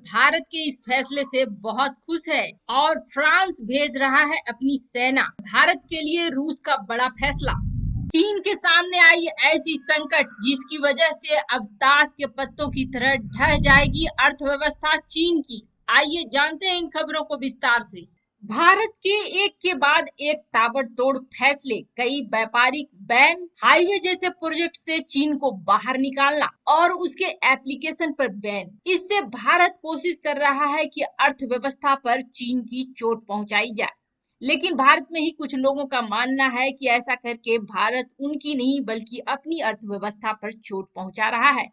भारत के इस फैसले से बहुत खुश है और फ्रांस भेज रहा है अपनी सेना। भारत के लिए रूस का बड़ा फैसला। चीन के सामने आई ऐसी संकट जिसकी वजह से अब ताश के पत्तों की तरह ढह जाएगी अर्थव्यवस्था चीन की। आइए जानते हैं इन खबरों को विस्तार से। भारत के एक के बाद एक ताबड़तोड़ फैसले, कई व्यापारिक बैन, हाईवे जैसे प्रोजेक्ट से चीन को बाहर निकालना और उसके एप्लीकेशन पर बैन। इससे भारत कोशिश कर रहा है कि अर्थव्यवस्था पर चीन की चोट पहुंचाई जाए। लेकिन भारत में ही कुछ लोगों का मानना है कि ऐसा करके भारत उनकी नहीं बल्कि अपनी अर्थव्यवस्था पर चोट पहुंचा रहा है।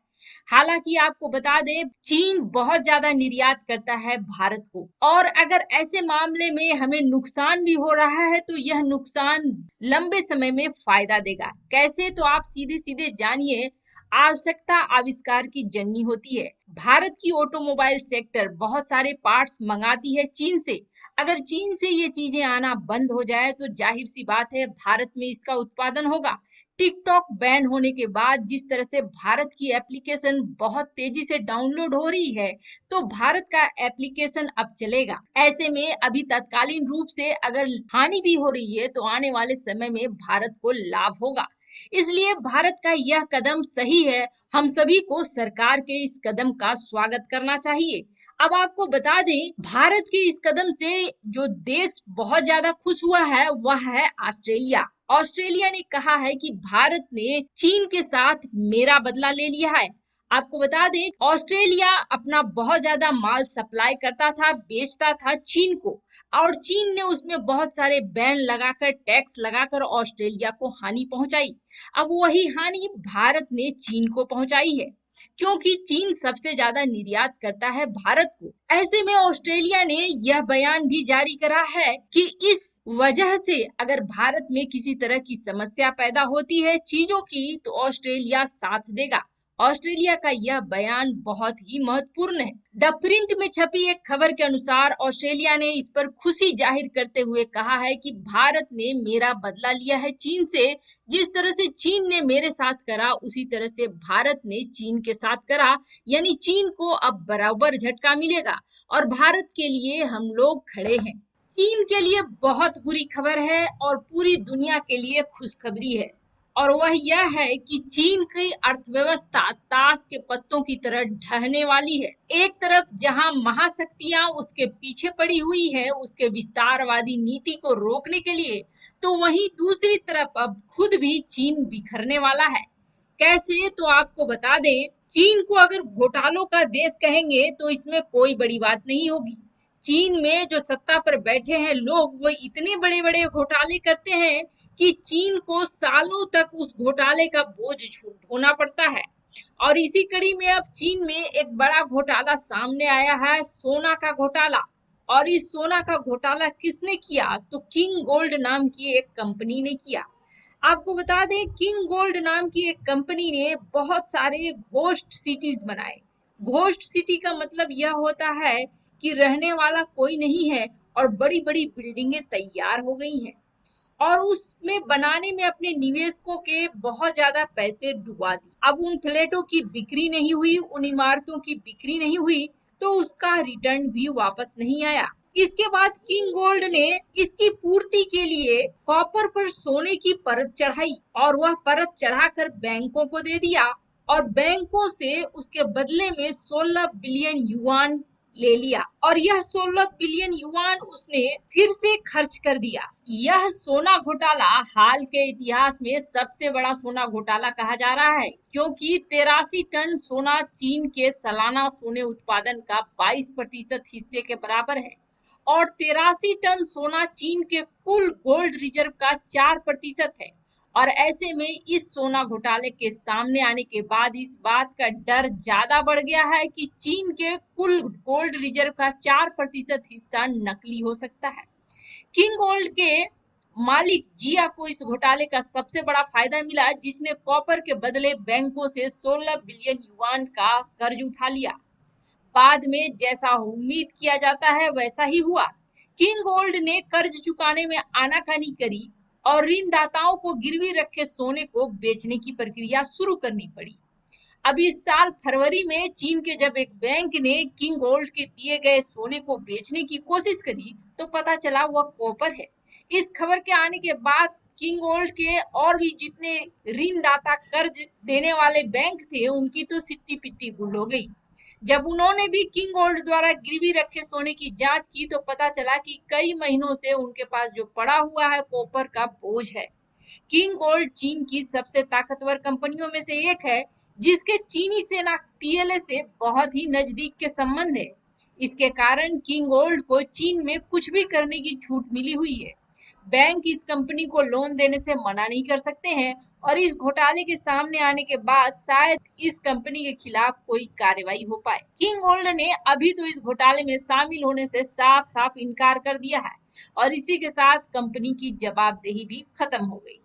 हालांकि आपको बता दें, चीन बहुत ज्यादा निर्यात करता है भारत को, और अगर ऐसे मामले में हमें नुकसान भी हो रहा है तो यह नुकसान लंबे समय में फायदा देगा। कैसे, तो आप सीधे सीधे जानिए। आवश्यकता आविष्कार की जननी होती है। भारत की ऑटोमोबाइल सेक्टर बहुत सारे पार्ट्स मंगाती है चीन से। अगर चीन से ये चीजें आना बंद हो जाए तो जाहिर सी बात है भारत में इसका उत्पादन होगा। टिकटॉक बैन होने के बाद जिस तरह से भारत की एप्लीकेशन बहुत तेजी से डाउनलोड हो रही है, तो भारत का एप्लीकेशन अब चलेगा। ऐसे में अभी तत्कालीन रूप से अगर हानि भी हो रही है तो आने वाले समय में भारत को लाभ होगा। इसलिए भारत का यह कदम सही है। हम सभी को सरकार के इस कदम का स्वागत करना चाहिए। अब आपको बता दें, भारत के इस कदम से जो देश बहुत ज्यादा खुश हुआ है वह है ऑस्ट्रेलिया। ऑस्ट्रेलिया ने कहा है कि भारत ने चीन के साथ मेरा बदला ले लिया है। आपको बता दें, ऑस्ट्रेलिया अपना बहुत ज्यादा माल सप्लाई करता था, बेचता था चीन को, और चीन ने उसमें बहुत सारे बैन लगाकर, टैक्स लगाकर ऑस्ट्रेलिया को हानि पहुंचाई। अब वही हानि भारत ने चीन को पहुंचाई है, क्योंकि चीन सबसे ज्यादा निर्यात करता है भारत को। ऐसे में ऑस्ट्रेलिया ने यह बयान भी जारी करा है कि इस वजह से अगर भारत में किसी तरह की समस्या पैदा होती है चीजों की, तो ऑस्ट्रेलिया साथ देगा। ऑस्ट्रेलिया का यह बयान बहुत ही महत्वपूर्ण है। द प्रिंट में छपी एक खबर के अनुसार ऑस्ट्रेलिया ने इस पर खुशी जाहिर करते हुए कहा है कि भारत ने मेरा बदला लिया है चीन से। जिस तरह से चीन ने मेरे साथ करा उसी तरह से भारत ने चीन के साथ करा, यानी चीन को अब बराबर झटका मिलेगा और भारत के लिए हम लोग खड़े हैं। चीन के लिए बहुत बुरी खबर है और पूरी दुनिया के लिए खुशखबरी है, और वह यह है कि चीन की अर्थव्यवस्था ताश के पत्तों की तरह ढहने वाली है। एक तरफ जहां महाशक्तियां उसके पीछे पड़ी हुई है उसके विस्तारवादी नीति को रोकने के लिए, तो वहीं दूसरी तरफ अब खुद भी चीन बिखरने वाला है। कैसे, तो आपको बता दें, चीन को अगर घोटालों का देश कहेंगे तो इसमें कोई बड़ी बात नहीं होगी। चीन में जो सत्ता पर बैठे हैं लोग, वो इतने बड़े बड़े घोटाले करते हैं कि चीन को सालों तक उस घोटाले का बोझ ढोना पड़ता है। और इसी कड़ी में अब चीन में एक बड़ा घोटाला सामने आया है, सोना का घोटाला। और इस सोना का घोटाला किसने किया, तो किंग गोल्ड नाम की एक कंपनी ने किया। आपको बता दें, किंग गोल्ड नाम की एक कंपनी ने बहुत सारे घोस्ट सिटीज बनाए। घोस्ट सिटी का मतलब यह होता है कि रहने वाला कोई नहीं है और बड़ी बड़ी बिल्डिंगें तैयार हो गई हैं, और उसमें बनाने में अपने निवेशकों के बहुत ज्यादा पैसे डुबा दिए। अब उन फ्लैटों की बिक्री नहीं हुई, उन इमारतों की बिक्री नहीं हुई, तो उसका रिटर्न भी वापस नहीं आया। इसके बाद किंग गोल्ड ने इसकी पूर्ति के लिए कॉपर पर सोने की परत चढ़ाई, और वह परत चढ़ाकर बैंकों को दे दिया, और बैंकों से उसके बदले में 16 बिलियन युआन ले लिया, और यह 16 बिलियन युआन उसने फिर से खर्च कर दिया। यह सोना घोटाला हाल के इतिहास में सबसे बड़ा सोना घोटाला कहा जा रहा है, क्योंकि 83 टन सोना चीन के सालाना सोने उत्पादन का 22% हिस्से के बराबर है, और 83 टन सोना चीन के कुल गोल्ड रिजर्व का 4% है। और ऐसे में इस सोना घोटाले के सामने आने के बाद इस बात का डर ज्यादा बढ़ गया है कि चीन के कुल गोल्ड रिजर्व का 4% हिस्सा नकली हो सकता है। किंग गोल्ड के मालिक जिया को इस घोटाले का सबसे बड़ा फायदा मिला, जिसने कॉपर के बदले बैंकों से 16 बिलियन युआन का कर्ज उठा लिया। बाद में जैसा उम्मीद किया जाता है वैसा ही हुआ। किंग गोल्ड ने कर्ज चुकाने में आनाकानी करी और ऋणदाताओं को गिरवी रखे सोने को बेचने की प्रक्रिया शुरू करनी पड़ी। अब इस साल फरवरी में चीन के जब एक बैंक ने किंग गोल्ड के दिए गए सोने को बेचने की कोशिश करी तो पता चला वह कॉपर है। इस खबर के आने के बाद किंग गोल्ड के और भी जितने ऋणदाता कर्ज देने वाले बैंक थे उनकी तो सिट्टी पिट्टी गुल हो गई। जब उन्होंने भी किंग गोल्ड द्वारा गिरवी रखे सोने की जांच की तो पता चला कि कई महीनों से उनके पास जो पड़ा हुआ है कॉपर का बोझ है। किंग गोल्ड चीन की सबसे ताकतवर कंपनियों में से एक है जिसके चीनी सेना टीएलए से बहुत ही नजदीक के संबंध है। इसके कारण किंग गोल्ड को चीन में कुछ भी करने की छूट मिली हुई है। बैंक इस कंपनी को लोन देने से मना नहीं कर सकते हैं और इस घोटाले के सामने आने के बाद शायद इस कंपनी के खिलाफ कोई कार्रवाई हो पाए। किंग गोल्ड ने अभी तो इस घोटाले में शामिल होने से साफ साफ इनकार कर दिया है और इसी के साथ कंपनी की जवाबदेही भी खत्म हो गई।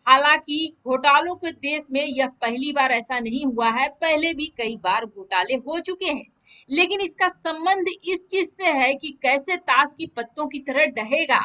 हालांकि घोटालों के देश में यह पहली बार ऐसा नहीं हुआ है, पहले भी कई बार घोटाले हो चुके हैं, लेकिन इसका संबंध इस चीज से है कि कैसे ताश की पत्तों की तरह ढहेगा।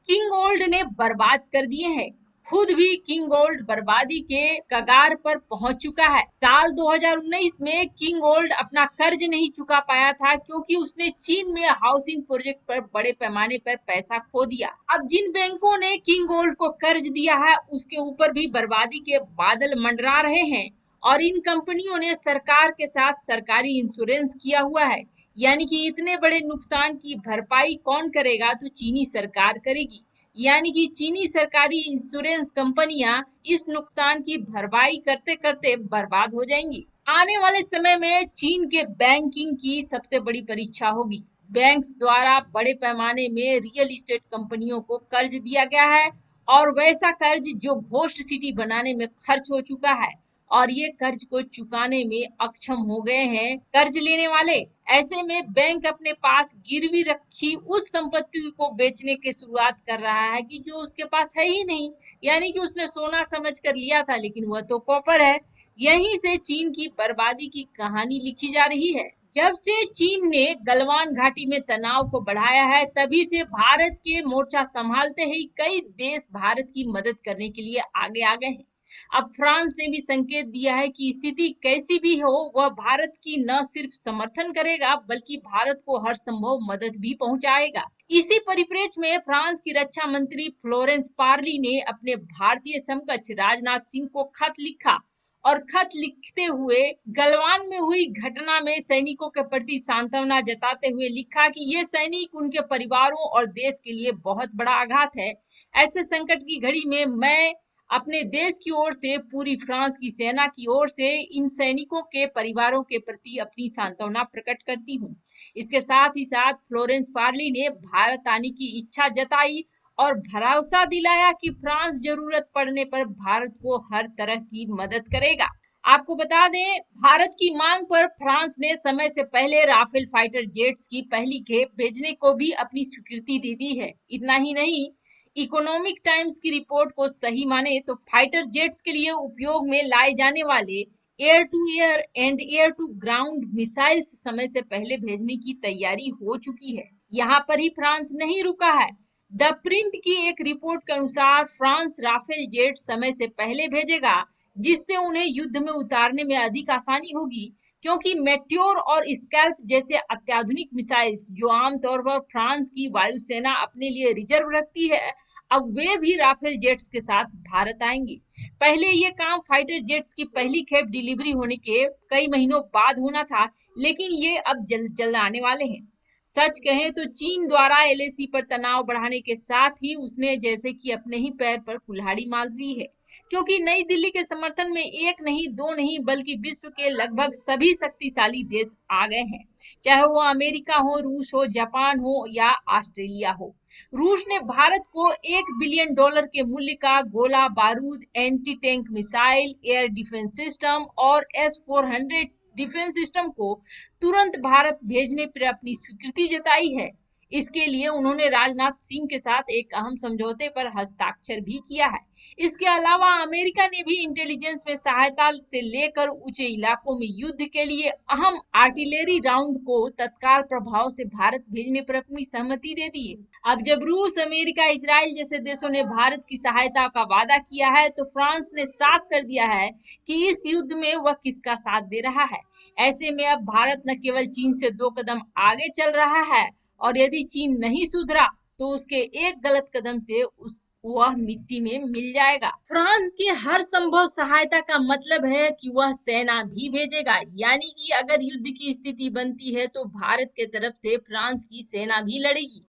किंग गोल्ड ने बर्बाद कर दिए हैं। खुद भी किंग गोल्ड बर्बादी के कगार पर पहुंच चुका है। साल 2019 में किंग गोल्ड अपना कर्ज नहीं चुका पाया था क्योंकि उसने चीन में हाउसिंग प्रोजेक्ट पर बड़े पैमाने पर पैसा खो दिया। अब जिन बैंकों ने किंग गोल्ड को कर्ज दिया है उसके ऊपर भी बर्बादी के बादल मंडरा रहे हैं और इन कंपनियों ने सरकार के साथ सरकारी इंश्योरेंस किया हुआ है, यानी कि इतने बड़े नुकसान की भरपाई कौन करेगा तो चीनी सरकार करेगी। यानी कि चीनी सरकारी इंश्योरेंस कंपनियां इस नुकसान की भरपाई करते करते बर्बाद हो जाएंगी। आने वाले समय में चीन के बैंकिंग की सबसे बड़ी परीक्षा होगी। बैंक्स द्वारा बड़े पैमाने में रियल एस्टेट कंपनियों को कर्ज दिया गया है और वैसा कर्ज जो घोस्ट सिटी बनाने में खर्च हो चुका है और ये कर्ज को चुकाने में अक्षम हो गए हैं कर्ज लेने वाले। ऐसे में बैंक अपने पास गिरवी रखी उस संपत्ति को बेचने की शुरुआत कर रहा है कि जो उसके पास है ही नहीं, यानी कि उसने सोना समझ कर लिया था लेकिन वह तो कॉपर है। यहीं से चीन की बर्बादी की कहानी लिखी जा रही है। जब से चीन ने गलवान घाटी में तनाव को बढ़ाया है तभी से भारत के मोर्चा संभालते ही कई देश भारत की मदद करने के लिए आगे आ गए हैं। अब फ्रांस ने भी संकेत दिया है कि स्थिति कैसी भी हो वह भारत की न सिर्फ समर्थन करेगा बल्कि भारत को हर संभव मदद भी पहुंचाएगा। इसी परिप्रेक्ष्य में फ्रांस की रक्षा मंत्री फ्लोरेंस पार्ली ने अपने भारतीय समकक्ष राजनाथ सिंह को खत लिखा और खत लिखते हुए गलवान में हुई घटना में सैनिकों के प्रति सांत्वना जताते हुए लिखा कि ये सैनिक उनके परिवारों और देश के लिए बहुत बड़ा आघात है। ऐसे संकट की घड़ी में मैं अपने देश की ओर से पूरी फ्रांस की सेना की ओर से इन सैनिकों के परिवारों के प्रति अपनी सांत्वना प्रकट करती हूँ। इसके साथ ही साथ फ्लोरेंस पार्ली ने भारत आने की इच्छा जताई और भरोसा दिलाया कि फ्रांस जरूरत पड़ने पर भारत को हर तरह की मदद करेगा। आपको बता दें भारत की मांग पर फ्रांस ने समय से पहले राफेल फाइटर जेट्स की पहली खेप भेजने को भी अपनी स्वीकृति दे दी है। इतना ही नहीं, इकोनॉमिक टाइम्स की रिपोर्ट को सही माने तो फाइटर जेट्स के लिए उपयोग में लाए जाने वाले air to air and air to ground missiles समय से पहले भेजने की तैयारी हो चुकी है। यहाँ पर ही फ्रांस नहीं रुका है। द प्रिंट की एक रिपोर्ट के अनुसार फ्रांस राफेल जेट समय से पहले भेजेगा जिससे उन्हें युद्ध में उतारने में अधिक आसानी होगी क्योंकि मेट्योर और स्कैल्प जैसे अत्याधुनिक मिसाइल्स जो आमतौर पर फ्रांस की वायुसेना अपने लिए रिजर्व रखती है अब वे भी राफेल जेट्स के साथ भारत आएंगे। पहले ये काम फाइटर जेट्स की पहली खेप डिलीवरी होने के कई महीनों बाद होना था लेकिन ये अब जल्द जल्द आने वाले हैं। सच कहें तो चीन द्वारा एलएसी पर तनाव बढ़ाने के साथ ही उसने जैसे कि अपने ही पैर पर कुल्हाड़ी मार ली है क्योंकि नई दिल्ली के समर्थन में एक नहीं दो नहीं बल्कि विश्व के लगभग सभी शक्तिशाली देश आ गए हैं, चाहे वो अमेरिका हो, रूस हो, जापान हो या ऑस्ट्रेलिया हो। रूस ने भारत को $1 बिलियन के मूल्य का गोला बारूद, anti tank missile, air defence system और S-400 डिफेंस सिस्टम को तुरंत भारत भेजने पर अपनी स्वीकृति जताई है। इसके लिए उन्होंने राजनाथ सिंह के साथ एक अहम समझौते पर हस्ताक्षर भी किया है। इसके अलावा अमेरिका ने भी इंटेलिजेंस में सहायता से लेकर ऊंचे इलाकों में युद्ध के लिए अहम आर्टिलरी राउंड को तत्काल प्रभाव से भारत भेजने पर अपनी सहमति दे दी है। अब जब रूस, अमेरिका, इजराइल जैसे देशों ने भारत की सहायता का वादा किया है, तो फ्रांस ने साफ कर दिया है कि इस युद्ध में वह किसका साथ दे रहा है। ऐसे में अब भारत न केवल चीन से 2 कदम आगे चल रहा है, और यदि चीन नहीं सुधरा तो उसके एक गलत कदम से वह मिट्टी में मिल जाएगा। फ्रांस की हर संभव सहायता का मतलब है कि वह सेना भी भेजेगा, यानी कि अगर युद्ध की स्थिति बनती है तो भारत के तरफ से फ्रांस की सेना भी लड़ेगी।